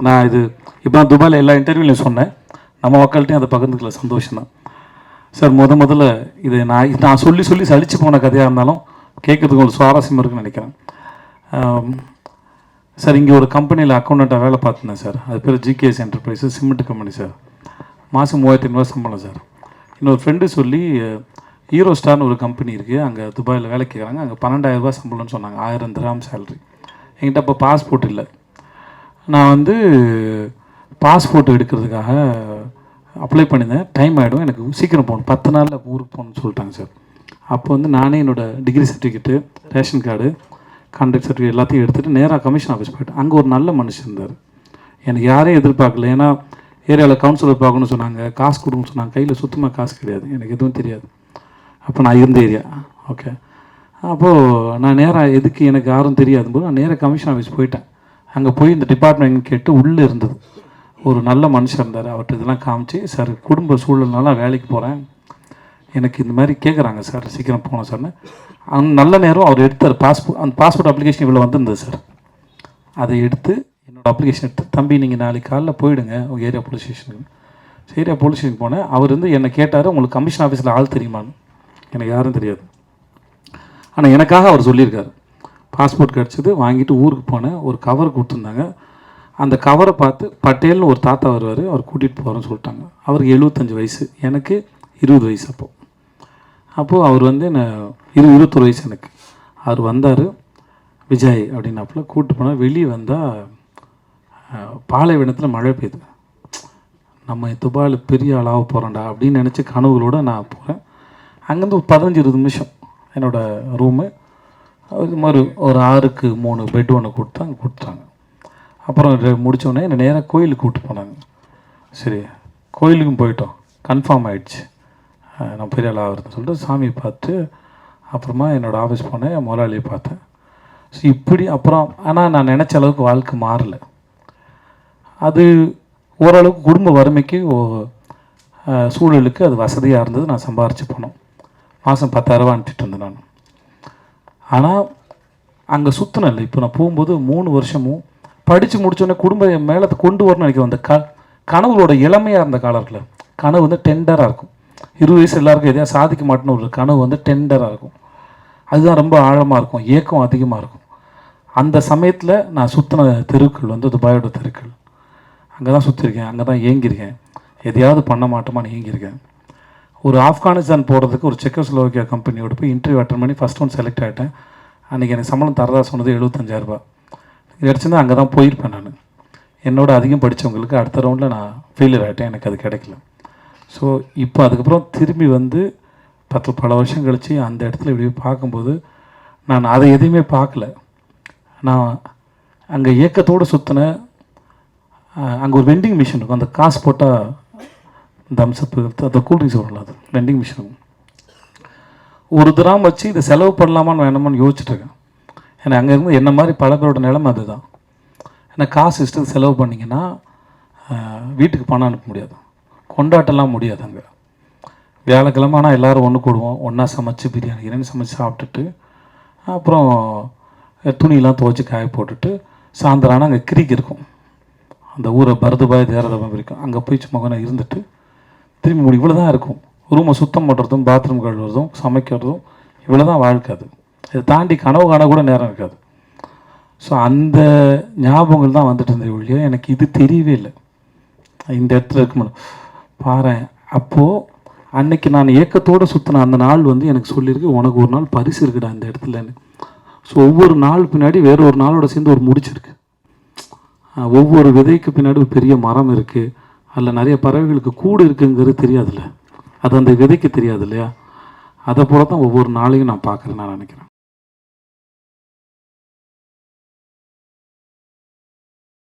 நான் இது இப்போ துபாயில் எல்லா இன்டர்வியூலையும் சொன்னேன், நம்ம மக்கள்கிட்டையும் அதை பகிர்ந்துக்கல, சந்தோஷம் தான் சார். முதல்ல இது நான் சொல்லி சொல்லி சலிச்சு போன கதையாக இருந்தாலும் கேட்குறதுக்கு ஒரு சுவாரஸ்யம் இருக்குன்னு நினைக்கிறேன் சார். இங்கே ஒரு கம்பெனியில் அக்கௌண்ட்டாக வேலை பார்த்துருந்தேன் சார். அது பேர் GKS enterprises, cement company sir. மாதம் 3500 சம்பளம் சார். இன்னொரு ஃப்ரெண்டு சொல்லி ஹீரோ ஸ்டார்னு ஒரு கம்பெனி இருக்குது, அங்கே துபாயில் வேலை கேட்குறாங்க. அங்கே 12,000 சம்பளம்னு சொன்னாங்க, 1000 திராம் சேலரி. என்கிட்ட அப்போ பாஸ்போர்ட் இல்லை. நான் பாஸ்போர்ட் எடுக்கிறதுக்காக அப்ளை பண்ணியிருந்தேன். டைம் ஆகிடும், எனக்கு சீக்கிரம் போகணும், 10 நாளில் ஊருக்கு போகணுன்னு சொல்லிட்டாங்க சார். அப்போ நானே என்னோடய degree certificate, ration card, contract certificate எல்லாத்தையும் எடுத்துகிட்டு நேராக கமிஷன் ஆஃபீஸ் போய்ட்டேன். அங்கே ஒரு நல்ல மனுஷன் இருந்தார். எனக்கு யாரையும் எதிர்பார்க்கல. ஏன்னா ஏரியாவில் கவுன்சிலர் பார்க்கணும்னு சொன்னாங்க, காசு கொடுக்கணும்னு சொன்னாங்க. கையில் சுத்தமாக காசு கிடையாது, எனக்கு எதுவும் தெரியாது. அப்போ நான் இருந்த ஏரியா ஓகே. அப்போது நான் நேராக எதுக்கு எனக்கு யாரும் தெரியாது போது நான் நேராக கமிஷன் ஆஃபீஸ் போயிட்டேன். அங்கே போய் இந்த டிபார்ட்மெண்ட் கேட்டு உள்ளே இருந்தது ஒரு நல்ல மனுஷன் இருந்தார். அவர்கிட்ட இதெல்லாம் காமிச்சு, சார் குடும்ப சூழல்னால வேலைக்கு போகிறேன், எனக்கு இந்த மாதிரி கேட்குறாங்க சார், சீக்கிரம் போனோம் சார்னு. அந்த நல்ல நேரம் அவர் எடுத்தார் பாஸ்போர்ட். அந்த பாஸ்போர்ட் அப்ளிகேஷன் இவ்வளோ வந்திருந்தது சார். அதை எடுத்து என்னோடய அப்ளிகேஷன் எடுத்து, தம்பி நீங்கள் நாளைக்கு காலைல போயிடுங்க உங்கள் ஏரியா போலீஸ் ஸ்டேஷனுக்கு. ஏரியா போலீஸ் ஸ்டேஷனுக்கு போனேன். அவர் என்னை கேட்டார், உங்களுக்கு கமிஷன் ஆஃபீஸில் ஆள் தெரியுமான்னு. எனக்கு யாரும் தெரியாது. ஆனால் எனக்காக அவர் சொல்லியிருக்காரு. பாஸ்போர்ட் கிடச்சிது, வாங்கிட்டு ஊருக்கு போனேன். ஒரு கவர் கொடுத்துருந்தாங்க. அந்த கவரை பார்த்து பட்டேல்னு ஒரு தாத்தா வருவார், அவர் கூட்டிகிட்டு போகிறேன்னு சொல்லிட்டாங்க. அவருக்கு 75 வயசு, எனக்கு 20 வயசு. அப்போது அவர் என்ன 21 வயசு எனக்கு. அவர் வந்தார், விஜய் அப்படின்னாப்புல கூப்பிட்டு போனால். வெளியே வந்தால் பாலைவனத்தில் மழை பெய்யுது. நம்ம துபாயில் பெரிய ஆளாக போகிறோம்டா அப்படின்னு நினச்சி கனவுகளோடு நான் போகிறேன். அங்கேருந்து ஒரு 15-20 நிமிஷம் என்னோடய ரூமு. அது மாதிரி ஒரு 6க்கு 3 பெட் ஒன்று கொடுத்தாங்க. அப்புறம் முடித்தோடனே என்னை நேராக கோயிலுக்கு கூப்பிட்டு போனாங்க. சரி, கோயிலுக்கும் போயிட்டோம், கன்ஃபார்ம் ஆகிடுச்சு நான் பெரிய ஆள் ஆகிறதுன்னு சொல்லிட்டு சாமியை பார்த்து அப்புறமா என்னோடய ஆஃபீஸ் போனேன், முதலாளியை பார்த்தேன். ஸோ இப்படி அப்புறம் ஆனால் நான் நினச்ச அளவுக்கு வாழ்க்கை மாறலை. அது ஓரளவுக்கு குடும்ப வறுமைக்கு சூழலுக்கு அது வசதியாக இருந்தது. நான் சம்பாரித்து போனோம். மாதம் 10,000 அனுப்பிட்டு இருந்தேன் நான். ஆனால் அங்கே சுற்றின இல்லை. இப்போ நான் போகும்போது 3 வருஷமும் படித்து முடித்தோடனே குடும்பம் மேலே கொண்டு வரணும்னு நினைக்கிறேன். அந்த கனவுகளோட இளமையாக இருந்த காலத்தில் கனவு டெண்டராக இருக்கும். 20 வயசு எல்லாருக்கும் எதையா சாதிக்க மாட்டேன்னு ஒரு கனவு டெண்டராக இருக்கும். அதுதான் ரொம்ப ஆழமாக இருக்கும், ஏக்கம் அதிகமாக இருக்கும். அந்த சமயத்தில் நான் சுற்றின தெருக்கள் துபாயோட தெருக்கள். அங்கே தான் சுற்றிருக்கேன், அங்கே தான் ஏங்கியிருக்கேன். எதையாவது பண்ண மாட்டோமான்னு ஏங்கியிருக்கேன். ஒரு ஆப்கானிஸ்தான் போகிறதுக்கு ஒரு செக்கோஸ்லோவாக்கியா கம்பெனியோட போய் இன்டர்வியூ அட்டன் பண்ணி ஃபஸ்ட் ஒன் செலக்ட் ஆகிட்டேன். அன்றைக்கி எனக்கு சம்பளம் தரதா சொன்னது 75,000 கிடச்சிருந்தா அங்கே தான் போயிருப்பேன் நான். என்னோட அதிகம் படித்தவங்களுக்கு அடுத்த ரவுண்டில் நான் ஃபெயிலியர் ஆகிட்டேன், எனக்கு அது கிடைக்கல. ஸோ இப்போ அதுக்கப்புறம் திரும்பி பல வருஷம் கழித்து அந்த இடத்துல இப்படி பார்க்கும்போது நான் அதை எதையுமே பார்க்கல. நான் அங்கே ஏக்கத்தோடு சுற்றின. அங்கே ஒரு வெண்டிங் மிஷின் இருக்கும், அந்த காசு போட்டால் தம்ஸ்அப்பு அந்த கூல்ட்ரிங்க்ஸ் வரல, அது வெண்டிங் மிஷின். ஒரு திராம் வச்சு இதை செலவு பண்ணலாமான்னு வேணாமான்னு யோசிச்சுட்ருக்கேன். ஏன்னா அங்கே இருந்து என்ன மாதிரி பல பேரோட நிலைமை அதுதான். ஏன்னா காசு இஷ்டத்துக்கு செலவு பண்ணிங்கன்னா வீட்டுக்கு பணம் அனுப்ப முடியாது, கொண்டாட்டலாம் முடியாது. அங்கே வியாழக்கிழமை ஆனால் எல்லோரும் ஒன்று கூடுவோம், ஒன்றா சமைச்சு பிரியாணி சமைச்சு சாப்பிட்டுட்டு அப்புறம் துணியெல்லாம் துவைச்சி காய போட்டுட்டு சாயந்தரம் ஆனால் அங்கே கிரிக் இருக்கும். அந்த ஊரை பரதுபாய் தேரதபம் இருக்கும். அங்கே போய் சும்மா இருந்துட்டு திரும்பி முடி இவ்வளோ தான் இருக்கும். ரூமை சுத்தம் பண்ணுறதும், பாத்ரூம் கழுவுறதும், சமைக்கிறதும், இவ்வளோ தான் வாழ்க்கை. அது இதை தாண்டி கனவு காண கூட நேரம் இருக்காது. ஸோ அந்த ஞாபகங்கள் தான் வந்துட்டு இருந்த ஒழிய எனக்கு இது தெரியவே இல்லை. இந்த இடத்துல இருக்கும்போது பாரு, அப்போது அன்னைக்கு நான் ஏக்கத்தோடு சுற்றின அந்த நாள் எனக்கு சொல்லியிருக்கு, உனக்கு ஒரு நாள் பரிசு இருக்குடா இந்த இடத்துலன்னு. ஸோ ஒவ்வொரு நாள் பின்னாடி வேறு ஒரு நாளோட சேர்ந்து ஒரு முடிச்சிருக்கு. ஒவ்வொரு விதைக்கு பின்னாடி ஒரு பெரிய மரம் இருக்குது, அதில் நிறைய பறவைகளுக்கு கூடு இருக்குங்கிறது தெரியாதுல்ல, அது அந்த விதைக்கு தெரியாது இல்லையா? அதை போல தான் ஒவ்வொரு நாளையும் நான் பார்க்குறேன், நான் நினைக்கிறேன்.